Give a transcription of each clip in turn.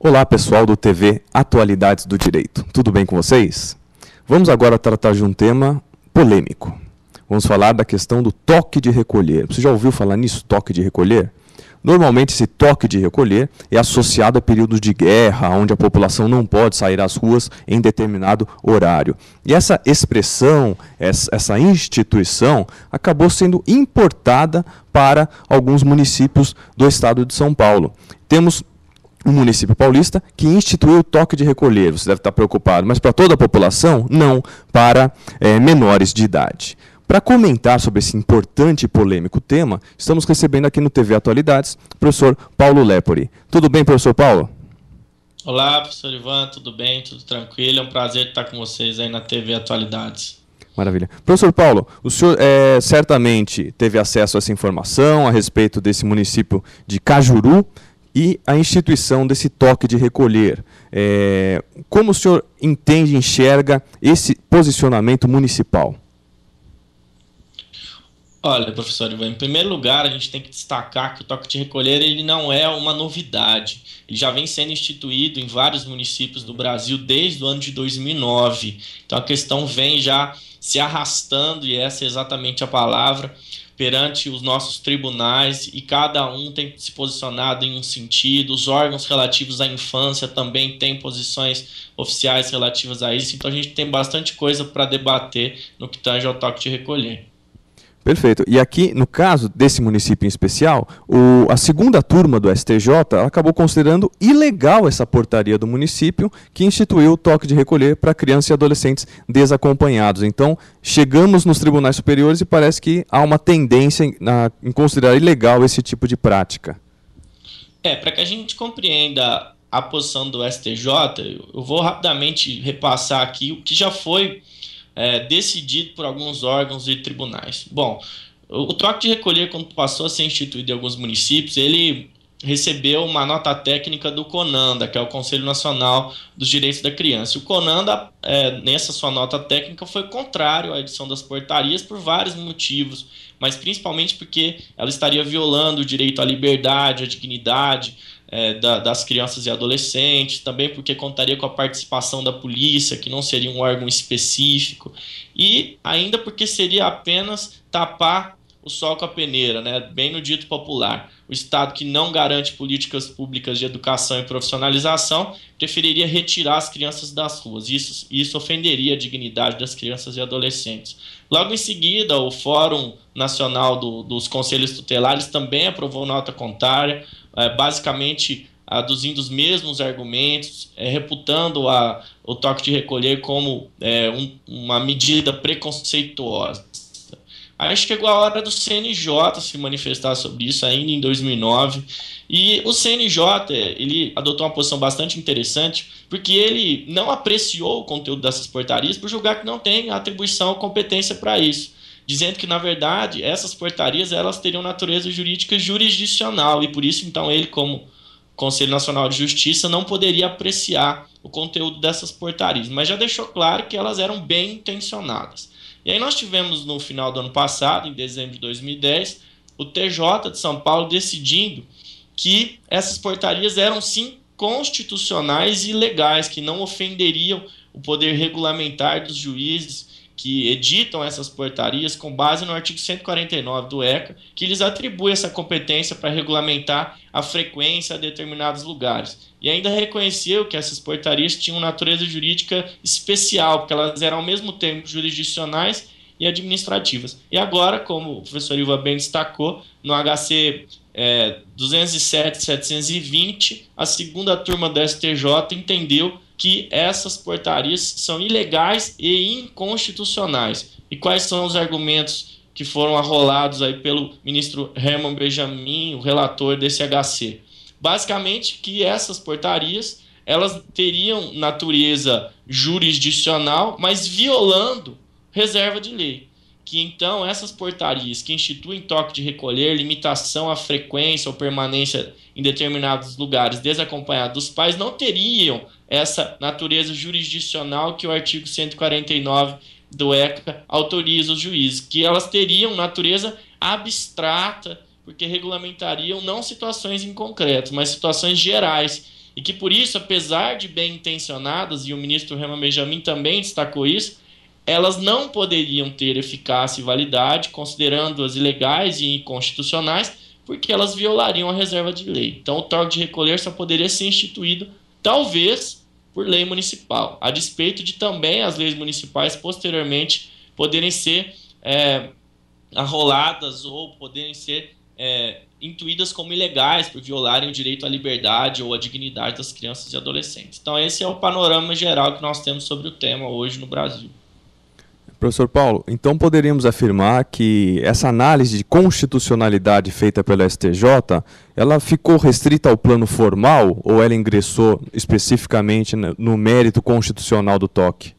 Olá pessoal do TV Atualidades do Direito, tudo bem com vocês? Vamos agora tratar de um tema polêmico. Vamos falar da questão do toque de recolher. Você já ouviu falar nisso, toque de recolher? Normalmente esse toque de recolher é associado a períodos de guerra, onde a população não pode sair às ruas em determinado horário. E essa expressão, essa instituição, acabou sendo importada para alguns municípios do estado de São Paulo. Temos um município paulista que instituiu o toque de recolher. Você deve estar preocupado, mas para toda a população? Não, para menores de idade. Para comentar sobre esse importante e polêmico tema, estamos recebendo aqui no TV Atualidades o professor Paulo Lepori. Tudo bem, professor Paulo? Olá, professor Ivan, tudo bem? Tudo tranquilo? É um prazer estar com vocês aí na TV Atualidades. Maravilha. Professor Paulo, o senhor certamente teve acesso a essa informação a respeito desse município de Cajuru e a instituição desse toque de recolher. Como o senhor entende e enxerga esse posicionamento municipal? Olha, professor Ivan, em primeiro lugar, a gente tem que destacar que o toque de recolher ele não é uma novidade. Ele já vem sendo instituído em vários municípios do Brasil desde o ano de 2009. Então a questão vem já se arrastando, e essa é exatamente a palavra, perante os nossos tribunais, e cada um tem se posicionado em um sentido. Os órgãos relativos à infância também têm posições oficiais relativas a isso. Então a gente tem bastante coisa para debater no que tange ao toque de recolher. Perfeito. E aqui, no caso desse município em especial, a segunda turma do STJ acabou considerando ilegal essa portaria do município que instituiu o toque de recolher para crianças e adolescentes desacompanhados. Então, chegamos nos tribunais superiores e parece que há uma tendência em considerar ilegal esse tipo de prática. Para que a gente compreenda a posição do STJ, eu vou rapidamente repassar aqui o que já foi decidido por alguns órgãos e tribunais. Bom, o toque de recolher, quando passou a ser instituído em alguns municípios, ele recebeu uma nota técnica do CONANDA, que é o Conselho Nacional dos Direitos da Criança. E o CONANDA, nessa sua nota técnica, foi contrário à edição das portarias por vários motivos, mas principalmente porque ela estaria violando o direito à liberdade, à dignidade das crianças e adolescentes, também porque contaria com a participação da polícia, que não seria um órgão específico, e ainda porque seria apenas tapar o sol com a peneira, bem no dito popular. O Estado, que não garante políticas públicas de educação e profissionalização, preferiria retirar as crianças das ruas. Isso ofenderia a dignidade das crianças e adolescentes. Logo em seguida, o Fórum Nacional dos Conselhos Tutelares também aprovou nota contrária, basicamente aduzindo os mesmos argumentos, reputando o toque de recolher como uma medida preconceituosa. Aí chegou a hora do CNJ se manifestar sobre isso, ainda em 2009, e o CNJ ele adotou uma posição bastante interessante, porque ele não apreciou o conteúdo dessas portarias por julgar que não tem atribuição ou competência para isso, dizendo que, na verdade, essas portarias elas teriam natureza jurídica jurisdicional, e por isso, então, ele, como Conselho Nacional de Justiça, não poderia apreciar o conteúdo dessas portarias, mas já deixou claro que elas eram bem intencionadas. E aí nós tivemos, no final do ano passado, em dezembro de 2010, o TJ de São Paulo decidindo que essas portarias eram, sim, constitucionais e legais, que não ofenderiam o poder regulamentar dos juízes que editam essas portarias com base no artigo 149 do ECA, que lhes atribui essa competência para regulamentar a frequência a determinados lugares. E ainda reconheceu que essas portarias tinham natureza jurídica especial, porque elas eram ao mesmo tempo jurisdicionais e administrativas. E agora, como o professor Ivan bem destacou, no HC 207.720, a segunda turma do STJ entendeu que essas portarias são ilegais e inconstitucionais. E quais são os argumentos que foram arrolados aí pelo ministro Herman Benjamin, o relator desse HC? Basicamente que essas portarias elas teriam natureza jurisdicional, mas violando reserva de lei. Que então essas portarias que instituem toque de recolher, limitação à frequência ou permanência em determinados lugares desacompanhado dos pais, não teriam essa natureza jurisdicional que o artigo 149 do ECA autoriza os juízes, que elas teriam natureza abstrata, porque regulamentariam não situações em concreto, mas situações gerais. e que por isso, apesar de bem intencionadas, e o ministro Herman Benjamin também destacou isso, elas não poderiam ter eficácia e validade, considerando-as ilegais e inconstitucionais, porque elas violariam a reserva de lei. Então o toque de recolher só poderia ser instituído, talvez, por lei municipal, a despeito de também as leis municipais posteriormente poderem ser arroladas ou poderem ser intuídas como ilegais por violarem o direito à liberdade ou à dignidade das crianças e adolescentes. Então esse é o panorama geral que nós temos sobre o tema hoje no Brasil. Professor Paulo, então poderíamos afirmar que essa análise de constitucionalidade feita pela STJ, ela ficou restrita ao plano formal ou ela ingressou especificamente no mérito constitucional do toque?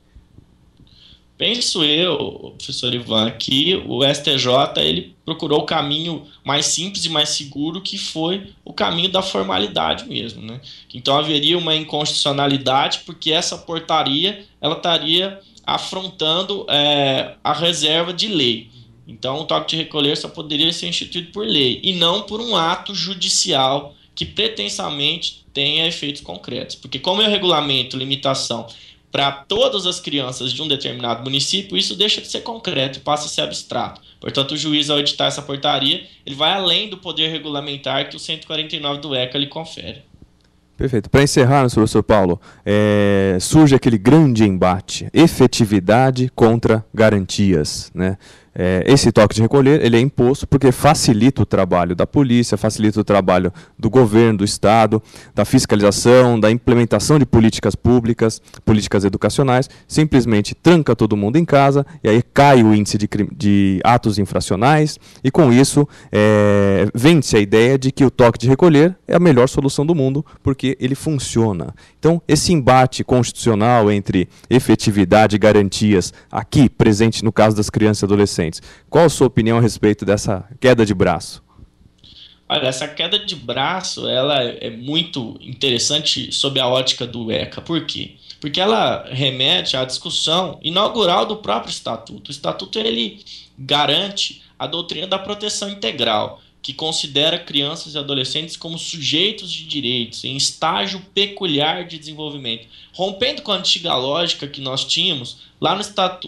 Penso eu, professor Ivan, que o STJ ele procurou o caminho mais simples e mais seguro, que foi o caminho da formalidade mesmo, né? Então haveria uma inconstitucionalidade porque essa portaria ela estaria afrontando a reserva de lei. Então o toque de recolher só poderia ser instituído por lei e não por um ato judicial que pretensamente tenha efeitos concretos. Porque como eu regulamento limitação para todas as crianças de um determinado município, isso deixa de ser concreto e passa a ser abstrato. Portanto, o juiz, ao editar essa portaria, ele vai além do poder regulamentar que o 149 do ECA lhe confere. Perfeito. Para encerrar, professor Paulo, surge aquele grande embate, efetividade contra garantias, né? Esse toque de recolher ele é imposto porque facilita o trabalho da polícia, facilita o trabalho do governo, do Estado, da fiscalização, da implementação de políticas públicas, políticas educacionais, simplesmente tranca todo mundo em casa e aí cai o índice de atos infracionais e com isso vence a ideia de que o toque de recolher é a melhor solução do mundo porque ele funciona. Então, esse embate constitucional entre efetividade e garantias aqui presente no caso das crianças e adolescentes, qual a sua opinião a respeito dessa queda de braço? Olha, essa queda de braço ela é muito interessante sob a ótica do ECA. Por quê? Porque ela remete à discussão inaugural do próprio Estatuto. O Estatuto ele garante a doutrina da proteção integral, que considera crianças e adolescentes como sujeitos de direitos em estágio peculiar de desenvolvimento, rompendo com a antiga lógica que nós tínhamos lá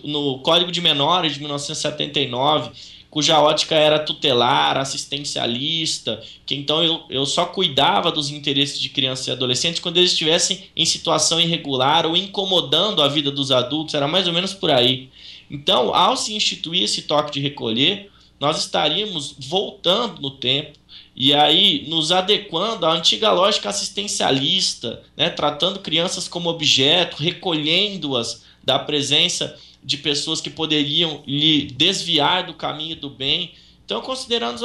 no Código de Menores de 1979, cuja ótica era tutelar, assistencialista, que então eu só cuidava dos interesses de crianças e adolescentes quando eles estivessem em situação irregular ou incomodando a vida dos adultos, era mais ou menos por aí. Então, ao se instituir esse toque de recolher, nós estaríamos voltando no tempo e aí nos adequando à antiga lógica assistencialista, né, tratando crianças como objeto, recolhendo-as da presença de pessoas que poderiam lhe desviar do caminho do bem. Então, considerando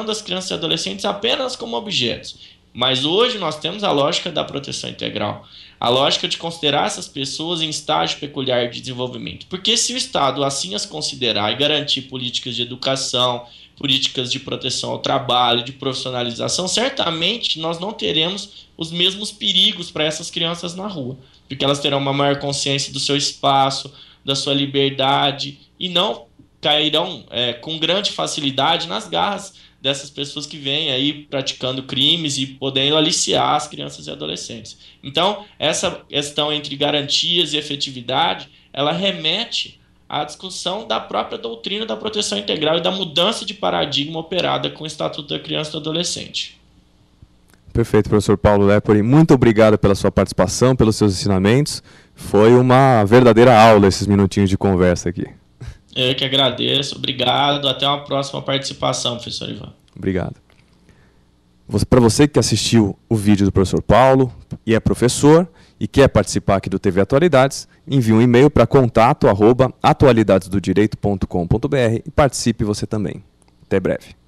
as crianças e adolescentes apenas como objetos. Mas hoje nós temos a lógica da proteção integral, a lógica de considerar essas pessoas em estágio peculiar de desenvolvimento. Porque se o Estado assim as considerar e garantir políticas de educação, políticas de proteção ao trabalho, de profissionalização, certamente nós não teremos os mesmos perigos para essas crianças na rua, porque elas terão uma maior consciência do seu espaço, da sua liberdade e não cairão com grande facilidade nas garras dessas pessoas que vêm aí praticando crimes e podendo aliciar as crianças e adolescentes. Então, essa questão entre garantias e efetividade, ela remete à discussão da própria doutrina da proteção integral e da mudança de paradigma operada com o Estatuto da Criança e do Adolescente. Perfeito, professor Paulo Lepori. Muito obrigado pela sua participação, pelos seus ensinamentos. Foi uma verdadeira aula esses minutinhos de conversa aqui. Eu que agradeço. Obrigado. Até uma próxima participação, professor Ivan. Obrigado. Para você que assistiu o vídeo do professor Paulo e é professor e quer participar aqui do TV Atualidades, envie um e-mail para contato@atualidadesdodireito.com.br e participe você também. Até breve.